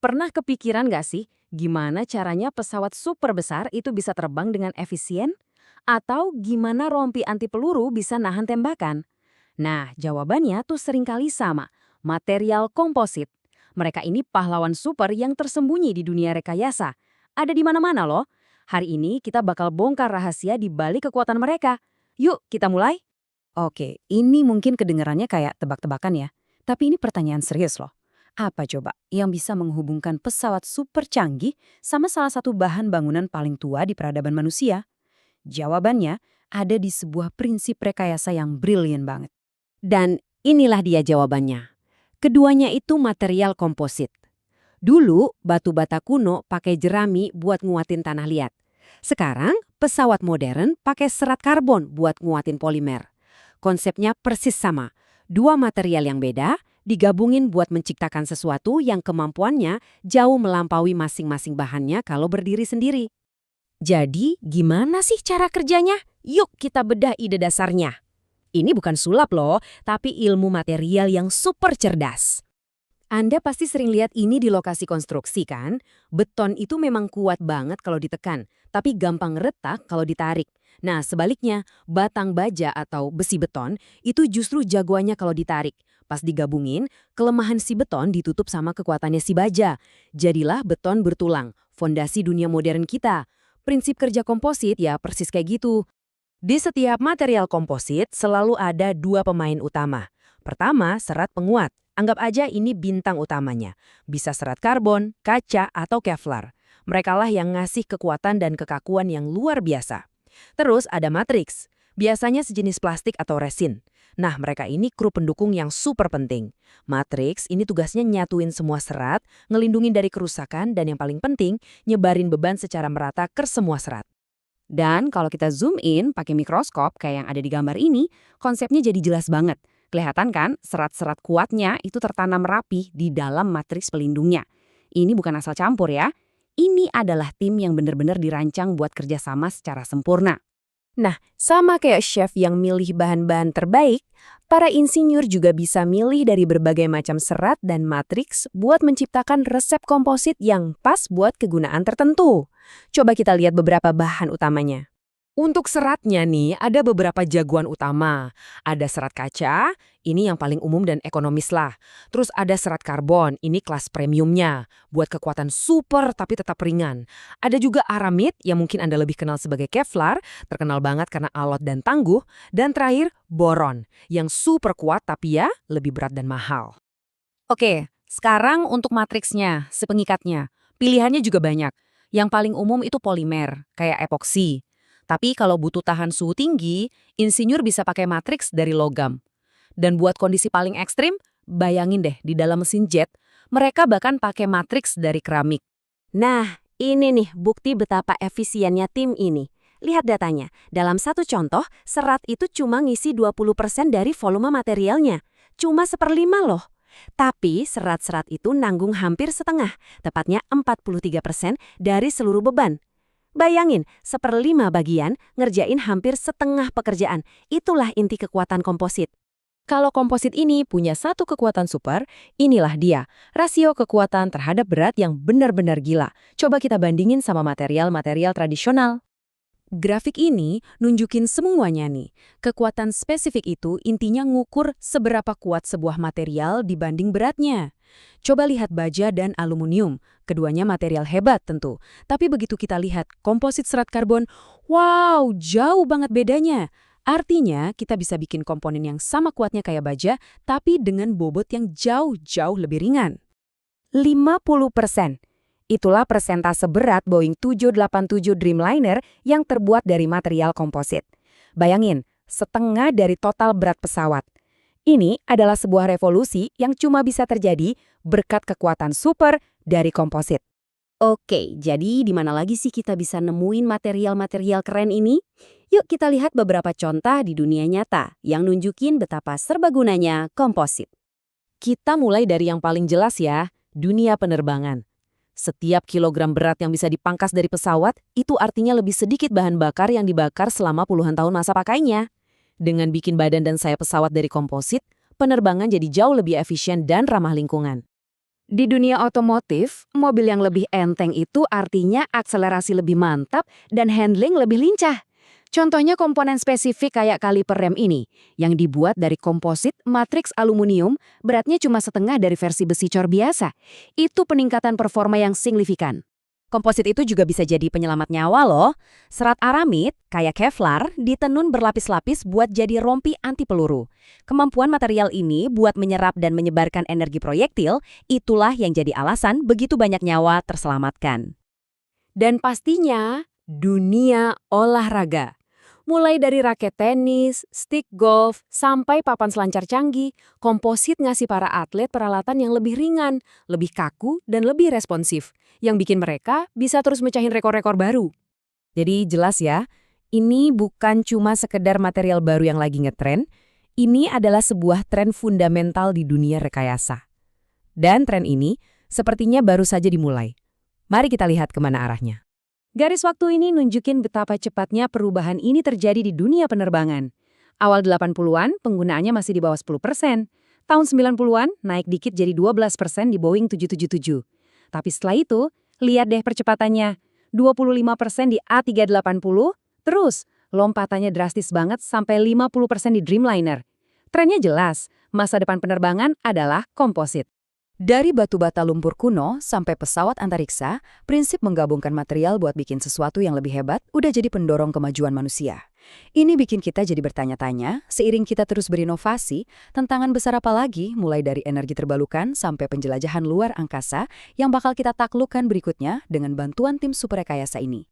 Pernah kepikiran nggak sih gimana caranya pesawat super besar itu bisa terbang dengan efisien? Atau gimana rompi anti peluru bisa nahan tembakan? Nah, jawabannya tuh seringkali sama, material komposit. Mereka ini pahlawan super yang tersembunyi di dunia rekayasa. Ada di mana-mana loh. Hari ini kita bakal bongkar rahasia di balik kekuatan mereka. Yuk, kita mulai. Oke, ini mungkin kedengarannya kayak tebak-tebakan ya. Tapi ini pertanyaan serius loh. Apa coba yang bisa menghubungkan pesawat super canggih sama salah satu bahan bangunan paling tua di peradaban manusia? Jawabannya ada di sebuah prinsip rekayasa yang brilian banget. Dan inilah dia jawabannya. Keduanya itu material komposit. Dulu, batu bata kuno pakai jerami buat nguatin tanah liat. Sekarang, pesawat modern pakai serat karbon buat nguatin polimer. Konsepnya persis sama. Dua material yang beda digabungin buat menciptakan sesuatu yang kemampuannya jauh melampaui masing-masing bahannya kalau berdiri sendiri. Jadi, gimana sih cara kerjanya? Yuk kita bedah ide dasarnya. Ini bukan sulap loh, tapi ilmu material yang super cerdas. Anda pasti sering lihat ini di lokasi konstruksi kan? Beton itu memang kuat banget kalau ditekan, tapi gampang retak kalau ditarik. Nah, sebaliknya, batang baja atau besi beton itu justru jagoannya kalau ditarik. Pas digabungin, kelemahan si beton ditutup sama kekuatannya si baja. Jadilah beton bertulang, fondasi dunia modern kita. Prinsip kerja komposit ya persis kayak gitu. Di setiap material komposit selalu ada dua pemain utama. Pertama, serat penguat. Anggap aja ini bintang utamanya. Bisa serat karbon, kaca, atau Kevlar. Merekalah yang ngasih kekuatan dan kekakuan yang luar biasa. Terus ada matriks. Biasanya sejenis plastik atau resin. Nah, mereka ini kru pendukung yang super penting. Matriks ini tugasnya nyatuin semua serat, ngelindungin dari kerusakan, dan yang paling penting, nyebarin beban secara merata ke semua serat. Dan kalau kita zoom in pakai mikroskop kayak yang ada di gambar ini, konsepnya jadi jelas banget. Kelihatan kan serat-serat kuatnya itu tertanam rapi di dalam matriks pelindungnya. Ini bukan asal campur ya. Ini adalah tim yang benar-benar dirancang buat kerjasama secara sempurna. Nah, sama kayak chef yang milih bahan-bahan terbaik, para insinyur juga bisa milih dari berbagai macam serat dan matriks buat menciptakan resep komposit yang pas buat kegunaan tertentu. Coba kita lihat beberapa bahan utamanya. Untuk seratnya nih, ada beberapa jagoan utama. Ada serat kaca, ini yang paling umum dan ekonomis lah. Terus ada serat karbon, ini kelas premiumnya. Buat kekuatan super tapi tetap ringan. Ada juga aramid, yang mungkin Anda lebih kenal sebagai Kevlar, terkenal banget karena alot dan tangguh. Dan terakhir, boron, yang super kuat tapi ya lebih berat dan mahal. Oke, sekarang untuk matriksnya, si pengikatnya. Pilihannya juga banyak. Yang paling umum itu polimer, kayak epoksi. Tapi kalau butuh tahan suhu tinggi, insinyur bisa pakai matriks dari logam. Dan buat kondisi paling ekstrim, bayangin deh di dalam mesin jet, mereka bahkan pakai matriks dari keramik. Nah, ini nih bukti betapa efisiennya tim ini. Lihat datanya, dalam satu contoh, serat itu cuma ngisi 20% dari volume materialnya. Cuma 1/5 loh. Tapi serat-serat itu nanggung hampir setengah, tepatnya 43% dari seluruh beban. Bayangin, 1/5 bagian ngerjain hampir setengah pekerjaan. Itulah inti kekuatan komposit. Kalau komposit ini punya satu kekuatan super, inilah dia. Rasio kekuatan terhadap berat yang benar-benar gila. Coba kita bandingin sama material-material tradisional. Grafik ini nunjukin semuanya nih. Kekuatan spesifik itu intinya ngukur seberapa kuat sebuah material dibanding beratnya. Coba lihat baja dan aluminium. Keduanya material hebat tentu. Tapi begitu kita lihat komposit serat karbon, wow, jauh banget bedanya. Artinya kita bisa bikin komponen yang sama kuatnya kayak baja, tapi dengan bobot yang jauh-jauh lebih ringan. 50%. Itulah persentase berat Boeing 787 Dreamliner yang terbuat dari material komposit. Bayangin, setengah dari total berat pesawat. Ini adalah sebuah revolusi yang cuma bisa terjadi berkat kekuatan super dari komposit. Oke, jadi di mana lagi sih kita bisa nemuin material-material keren ini? Yuk kita lihat beberapa contoh di dunia nyata yang nunjukin betapa serbagunanya komposit. Kita mulai dari yang paling jelas ya, dunia penerbangan. Setiap kilogram berat yang bisa dipangkas dari pesawat, itu artinya lebih sedikit bahan bakar yang dibakar selama puluhan tahun masa pakainya. Dengan bikin badan dan sayap pesawat dari komposit, penerbangan jadi jauh lebih efisien dan ramah lingkungan. Di dunia otomotif, mobil yang lebih enteng itu artinya akselerasi lebih mantap dan handling lebih lincah. Contohnya komponen spesifik kayak kaliper rem ini, yang dibuat dari komposit matriks aluminium, beratnya cuma setengah dari versi besi cor biasa. Itu peningkatan performa yang signifikan. Komposit itu juga bisa jadi penyelamat nyawa loh. Serat aramid, kayak Kevlar, ditenun berlapis-lapis buat jadi rompi anti peluru. Kemampuan material ini buat menyerap dan menyebarkan energi proyektil, itulah yang jadi alasan begitu banyak nyawa terselamatkan. Dan pastinya, dunia olahraga. Mulai dari raket tenis, stick golf, sampai papan selancar canggih, komposit ngasih para atlet peralatan yang lebih ringan, lebih kaku, dan lebih responsif, yang bikin mereka bisa terus mecahin rekor-rekor baru. Jadi jelas ya, ini bukan cuma sekedar material baru yang lagi ngetren, ini adalah sebuah tren fundamental di dunia rekayasa. Dan tren ini sepertinya baru saja dimulai. Mari kita lihat kemana arahnya. Garis waktu ini nunjukin betapa cepatnya perubahan ini terjadi di dunia penerbangan. Awal 80-an, penggunaannya masih di bawah 10%. Tahun 90-an, naik dikit jadi 12% di Boeing 777. Tapi setelah itu, lihat deh percepatannya. 25% di A380, terus lompatannya drastis banget sampai 50% di Dreamliner. Trennya jelas, masa depan penerbangan adalah komposit. Dari batu bata lumpur kuno sampai pesawat antariksa, prinsip menggabungkan material buat bikin sesuatu yang lebih hebat udah jadi pendorong kemajuan manusia. Ini bikin kita jadi bertanya-tanya, seiring kita terus berinovasi, tantangan besar apa lagi mulai dari energi terbarukan sampai penjelajahan luar angkasa yang bakal kita taklukkan berikutnya dengan bantuan tim super rekayasa ini.